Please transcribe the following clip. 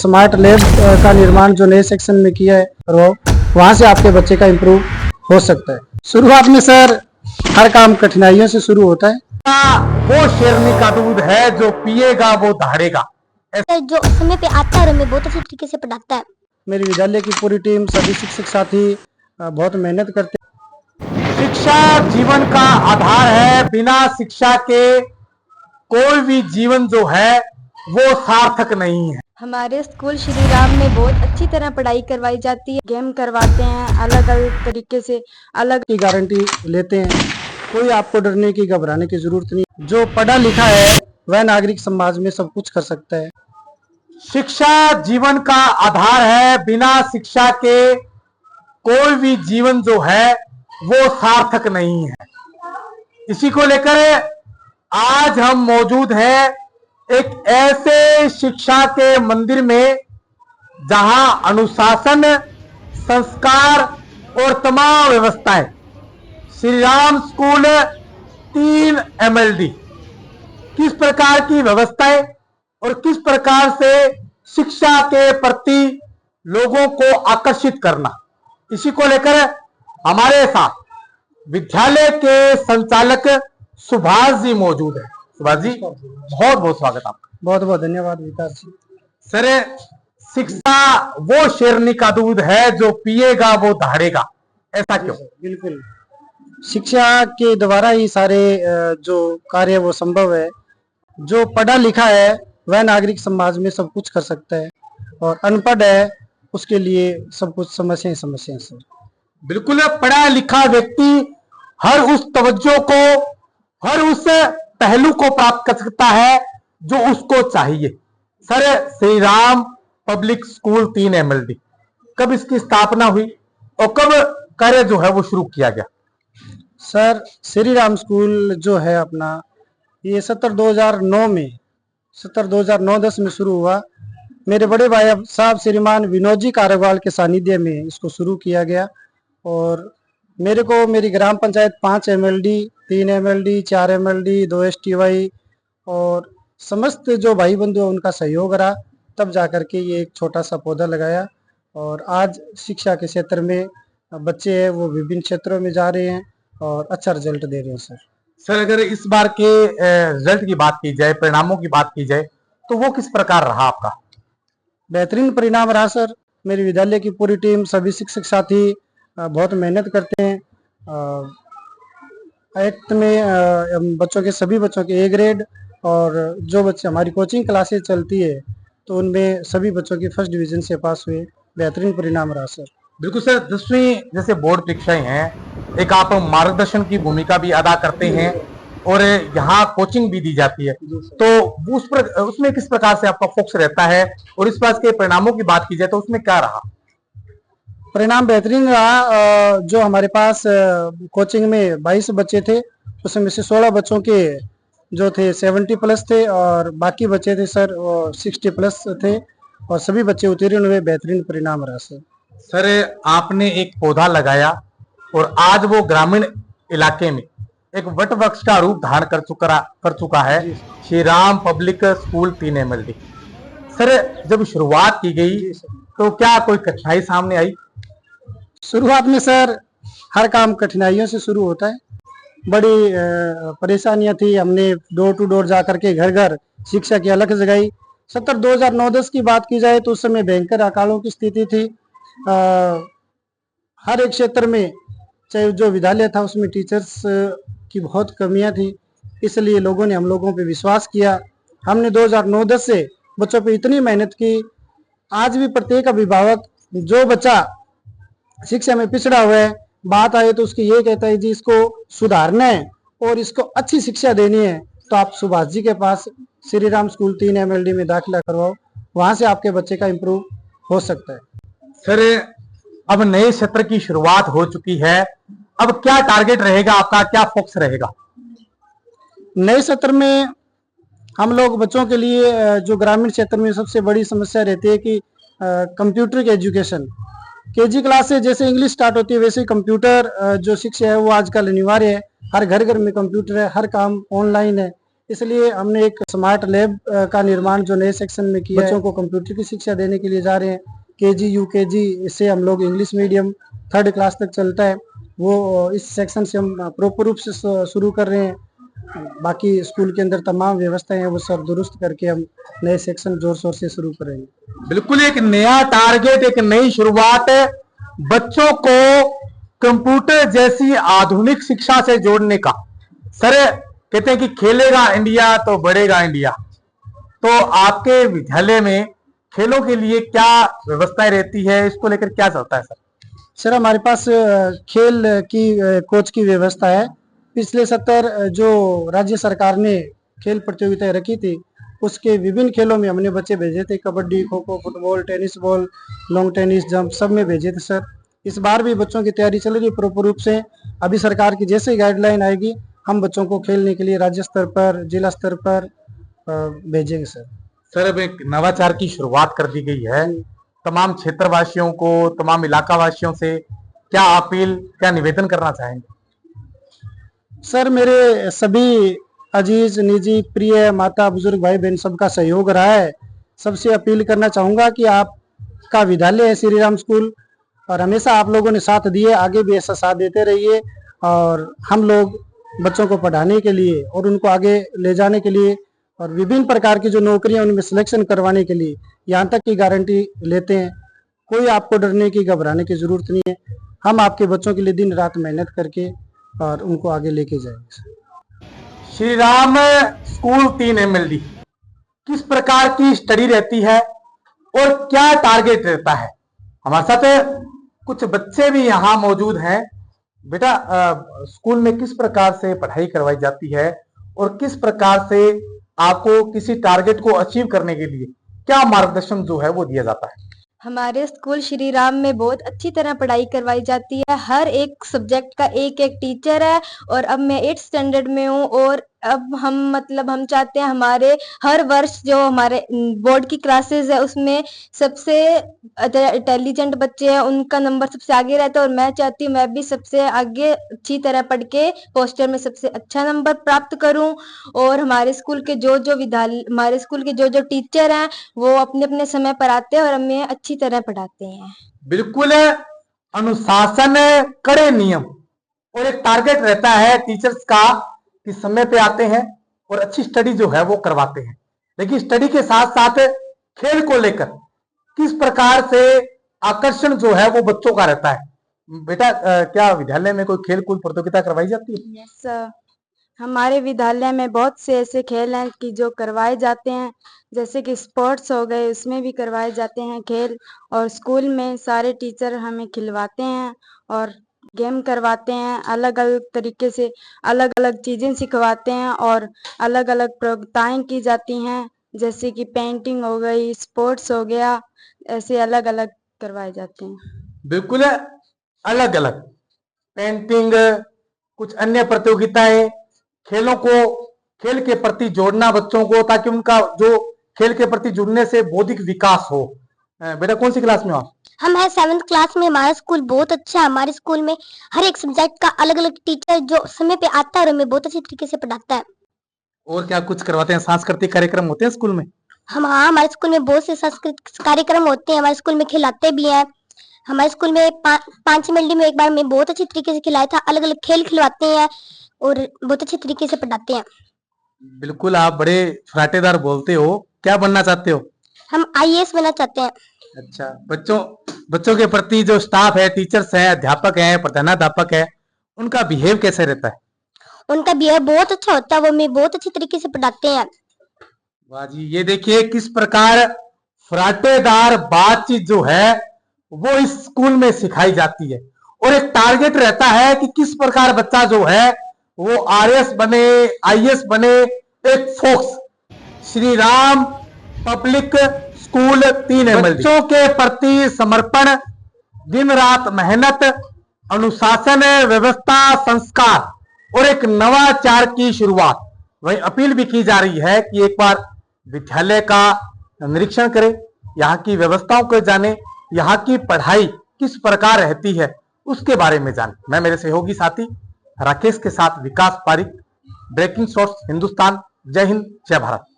Smart lab का निर्माण जो नए सेक्शन में किया है वहाँ से आपके बच्चे का इम्प्रूव हो सकता है। शुरुआत में सर हर काम कठिनाइयों से शुरू होता है। वो शेरनी का दूध है जो पिएगा वो दहाड़ेगा। जो समय पे आता है और हमें बहुत अच्छे तरीके से पढ़ाता है। मेरी विद्यालय की पूरी टीम, सभी शिक्षक साथी बहुत मेहनत करते हैं। शिक्षा जीवन का आधार है। बिना शिक्षा के कोई भी जीवन जो है वो सार्थक नहीं है। हमारे स्कूल श्री राम में बहुत अच्छी तरह पढ़ाई करवाई जाती है। गेम करवाते हैं अलग अलग तरीके से, अलग की गारंटी लेते हैं। कोई आपको डरने की, घबराने की जरूरत नहीं। जो पढ़ा लिखा है वह नागरिक समाज में सब कुछ कर सकता है। शिक्षा जीवन का आधार है। बिना शिक्षा के कोई भी जीवन जो है वो सार्थक नहीं है। इसी को लेकर आज हम मौजूद हैं एक ऐसे शिक्षा के मंदिर में जहां अनुशासन, संस्कार और तमाम व्यवस्थाएं श्री राम स्कूल 3 MLD किस प्रकार की व्यवस्थाएं और किस प्रकार से शिक्षा के प्रति लोगों को आकर्षित करना, इसी को लेकर हमारे साथ विद्यालय के संचालक सुभाष जी मौजूद है। सुभाष जी, बहुत बहुत स्वागत आपका। बहुत बहुत धन्यवाद विकास जी। सर, शिक्षा वो शेरनी का दूध है जो पिएगा वो दहाड़ेगा, ऐसा क्यों? बिल्कुल, शिक्षा के द्वारा ही सारे जो कार्य वो संभव है। जो पढ़ा लिखा है वह नागरिक समाज में सब कुछ कर सकता है, और अनपढ़ है उसके लिए सब कुछ समस्या समस्या से। बिल्कुल, पढ़ा लिखा व्यक्ति हर उस तवज्जो को, हर उस पहलू को प्राप्त कर सकता है जो उसको चाहिए। Sir, Shri Ram public school 3 MLD कब इसकी स्थापना हुई और कब कार्य जो है वो शुरू किया गया? सर, श्री राम स्कूल जो है अपना, ये 2009-10 में शुरू हुआ। मेरे बड़े भाई साहब श्रीमान विनोद जी कारगवाल के सानिध्य में इसको शुरू किया गया, और मेरे को मेरी ग्राम panchayat 5 MLD, 3 MLD, 4 MLD, 2 STY और समस्त जो भाई बंधु उनका सहयोग रहा, तब जाकर के ये एक छोटा सा पौधा लगाया। और आज शिक्षा के क्षेत्र में बच्चे हैं वो विभिन्न क्षेत्रों में जा रहे हैं और अच्छा रिजल्ट दे रहे हैं। सर, अगर इस बार के रिजल्ट की बात की जाए, परिणामों की बात की जाए, तो वो किस प्रकार रहा आपका? बेहतरीन परिणाम रहा सर। मेरी विद्यालय की पूरी टीम, सभी शिक्षक साथी बहुत मेहनत करते हैं। एक्ट में बच्चों के, सभी बच्चों के A ग्रेड, और जो बच्चे हमारी कोचिंग क्लासेस चलती है तो उनमें सभी बच्चों की फर्स्ट डिवीजन से पास हुए। बेहतरीन परिणाम रहा सर। बिल्कुल सर, 10वीं जैसे बोर्ड परीक्षाएं हैं, एक आप मार्गदर्शन की भूमिका भी अदा करते हैं और यहाँ कोचिंग भी दी जाती है, तो उसमें किस प्रकार से आपका फोकस रहता है? और इस बात के परिणामों की बात की जाए तो उसमें क्या रहा? परिणाम बेहतरीन रहा। जो हमारे पास कोचिंग में 22 बच्चे थे, उसमें से 16 बच्चों के जो थे 70+ थे, और बाकी बच्चे थे सर 60+ थे, और सभी बच्चे उत्तीर्ण हुए। बेहतरीन परिणाम रहा सर। सर, आपने एक पौधा लगाया और आज वो ग्रामीण इलाके में एक वट वृक्ष का रूप धारण कर चुका है, Shri Ram public school 3 MLD। Sir, जब शुरुआत की गई तो क्या कोई कठिनाई सामने आई? शुरुआत में सर हर काम कठिनाइयों से शुरू होता है। बड़ी परेशानियां थी। हमने डोर टू डोर जा करके घर घर शिक्षा की अलख जगाई। 2009-10 की बात की जाए तो उस समय भयंकर अकालों की स्थिति थी। हर एक क्षेत्र में, चाहे जो विद्यालय था उसमें टीचर्स की बहुत कमियां थी, इसलिए लोगों ने हम लोगों पे विश्वास किया। हमने 2009-10 से बच्चों पे इतनी मेहनत की। आज भी प्रत्येक अभिभावक जो बच्चा शिक्षा में पिछड़ा हुआ है, बात आए तो उसकी ये कहता है जी इसको सुधारना है और इसको अच्छी शिक्षा देनी है, तो आप सुभाष जी के पास श्री राम स्कूल 3 MLD में दाखिला करवाओ, वहां से आपके बच्चे का इम्प्रूव हो सकता है। सर, अब नए सत्र की शुरुआत हो चुकी है, अब क्या टारगेट रहेगा आपका, क्या फोकस रहेगा? नए सत्र में हम लोग बच्चों के लिए, जो ग्रामीण क्षेत्र में सबसे बड़ी समस्या रहती है कि कंप्यूटर की एजुकेशन, KG क्लास से जैसे इंग्लिश स्टार्ट होती है वैसे कंप्यूटर जो शिक्षा है वो आजकल अनिवार्य है। हर घर घर में कंप्यूटर है, हर काम ऑनलाइन है, इसलिए हमने एक स्मार्ट लैब का निर्माण जो नए सेक्शन में किया है। बच्चों को कंप्यूटर की शिक्षा देने के लिए जा रहे हैं। केजी यूकेजी इससे हम लोग इंग्लिश मीडियम 3rd क्लास तक चलता है, वो इस सेक्शन से हम प्रॉपर रूप से शुरू कर रहे हैं। बाकी स्कूल के अंदर तमाम व्यवस्थाएं हैं वो सब दुरुस्त करके हम नए सेक्शन जोर शोर से शुरू करेंगे। बिल्कुल एक नया टारगेट, एक नई शुरुआत है बच्चों को कंप्यूटर जैसी आधुनिक शिक्षा से जोड़ने का। सर कहते हैं कि खेलेगा इंडिया तो बढ़ेगा इंडिया, तो आपके विद्यालय में खेलों के लिए क्या व्यवस्थाएं रहती है, इसको लेकर क्या चलता है सर? सर हमारे पास खेल की कोच की व्यवस्था है। पिछले 70 जो राज्य सरकार ने खेल प्रतियोगिताएं रखी थी उसके विभिन्न खेलों में हमने बच्चे भेजे थे। Kabaddi, kho kho, football, tennis ball, long tennis, jump सब में भेजे थे सर। इस बार भी बच्चों की तैयारी चल रही है प्रॉपर रूप से। अभी सरकार की जैसे गाइडलाइन आएगी हम बच्चों को खेलने के लिए राज्य स्तर पर, जिला स्तर पर भेजेंगे सर। सर अब एक नवाचार की शुरुआत कर दी गई है, तमाम क्षेत्रवासियों को, तमाम इलाका वासियों से क्या अपील, क्या निवेदन करना चाहेंगे? सर मेरे सभी अजीज, निजी, प्रिय माता, बुजुर्ग, भाई बहन सबका सहयोग रहा है। सबसे अपील करना चाहूंगा कि आपका विद्यालय है श्री राम स्कूल और हमेशा आप लोगों ने साथ दिए, आगे भी ऐसा साथ देते रहिए। और हम लोग बच्चों को पढ़ाने के लिए और उनको आगे ले जाने के लिए और विभिन्न प्रकार की जो नौकरियां उनमें सिलेक्शन करवाने के लिए यहाँ तक की गारंटी लेते हैं। कोई आपको डरने की, घबराने की जरूरत नहीं है। हम आपके बच्चों के लिए दिन रात मेहनत करके और उनको आगे लेके जाएंगे। श्री राम स्कूल 3 MLD किस प्रकार की स्टडी रहती है और क्या टारगेट रहता है? हमारे साथ कुछ बच्चे भी यहाँ मौजूद हैं। बेटा स्कूल में किस प्रकार से पढ़ाई करवाई जाती है और किस प्रकार से आपको किसी टारगेट को अचीव करने के लिए क्या मार्गदर्शन जो है वो दिया जाता है? हमारे स्कूल श्री राम में बहुत अच्छी तरह पढ़ाई करवाई जाती है। हर एक सब्जेक्ट का एक एक टीचर है और अब मैं 8th स्टैंडर्ड में हूँ और अब हम चाहते हैं हमारे हर वर्ष जो हमारे बोर्ड की क्लासेस है उसमें सबसे इंटेलिजेंट बच्चे हैं उनका नंबर सबसे आगे रहता है और मैं चाहती हूँ मैं भी सबसे आगे अच्छी तरह पढ़ के पोस्टर में सबसे अच्छा नंबर प्राप्त करूं। और हमारे स्कूल के हमारे स्कूल के जो टीचर हैं वो अपने अपने समय पर आते हैं और हमें अच्छी तरह पढ़ाते हैं। बिल्कुल अनुशासन, कड़े नियम और एक टारगेट रहता है टीचर्स का कि समय पे आते हैं और अच्छी स्टडी जो है वो करवाते हैं। लेकिन स्टडी के साथ साथ खेल को लेकर किस प्रकार से आकर्षण जो है वो बच्चों का रहता है? बेटा क्या विद्यालय में कोई खेल कूद प्रतियोगिता करवाई जाती है? यस सर, हमारे विद्यालय में बहुत से ऐसे खेल हैं कि जो करवाए जाते हैं, जैसे कि स्पोर्ट्स हो गए उसमें भी करवाए जाते हैं खेल। और स्कूल में सारे टीचर हमें खिलवाते हैं और गेम करवाते हैं, अलग अलग तरीके से अलग अलग चीजें सिखवाते हैं और अलग अलग प्रतियोगिताएं की जाती हैं, जैसे कि पेंटिंग हो गई, स्पोर्ट्स हो गया, ऐसे अलग अलग करवाए जाते हैं। बिल्कुल अलग अलग पेंटिंग, कुछ अन्य प्रतियोगिताएं, खेलों को, खेल के प्रति जोड़ना बच्चों को ताकि उनका जो खेल के प्रति जुड़ने से बौद्धिक विकास हो। बेटा कौन सी क्लास में हो आप? हम है 7th क्लास में। हमारा स्कूल बहुत अच्छा है। हमारे स्कूल में हर एक सब्जेक्ट का अलग अलग टीचर जो समय पे आता है और हमें बहुत अच्छी तरीके से पढ़ाता है। और क्या कुछ करवाते हैं? सांस्कृतिक कार्यक्रम होते हैं स्कूल में? हाँ, हमारे स्कूल में बहुत से सांस्कृतिक कार्यक्रम होते हैं। हमारे स्कूल में खिलाते भी हैं। हमारे स्कूल में 5 MLD में एक बार में बहुत अच्छी तरीके से खिलाया था। अलग अलग खेल खिलवाते हैं और बहुत अच्छे तरीके से पढ़ाते हैं। बिल्कुल आप बड़े फराटेदार बोलते हो। क्या बनना चाहते हो? हम IAS बनना चाहते हैं। अच्छा, बच्चों के प्रति जो स्टाफ है, टीचर्स हैं, अध्यापक हैं, प्रधानाध्यापक है, उनका बिहेव कैसे रहता है? उनका बिहेव बहुत अच्छा होता है। वो हमें बहुत अच्छी तरीके से पढ़ाते हैं। वाह जी, ये देखिए किस प्रकार फराटेदार बातचीत जो है वो इस स्कूल में सिखाई जाती है और एक टारगेट रहता है कि किस प्रकार बच्चा जो है वो RS बने, IAS बने। एक फोक्स Shri Ram public school 3 MLD बच्चों के प्रति समर्पण, दिन रात मेहनत, अनुशासन, व्यवस्था, संस्कार और एक नवाचार की शुरुआत। वही अपील भी की जा रही है कि एक बार विद्यालय का निरीक्षण करें, यहाँ की व्यवस्थाओं को जाने, यहाँ की पढ़ाई किस प्रकार रहती है उसके बारे में जाने। मैं मेरे सहयोगी साथी राकेश के साथ विकास पारिक, ब्रेकिंग शॉट्स हिंदुस्तान जय हिंद, जय भारत।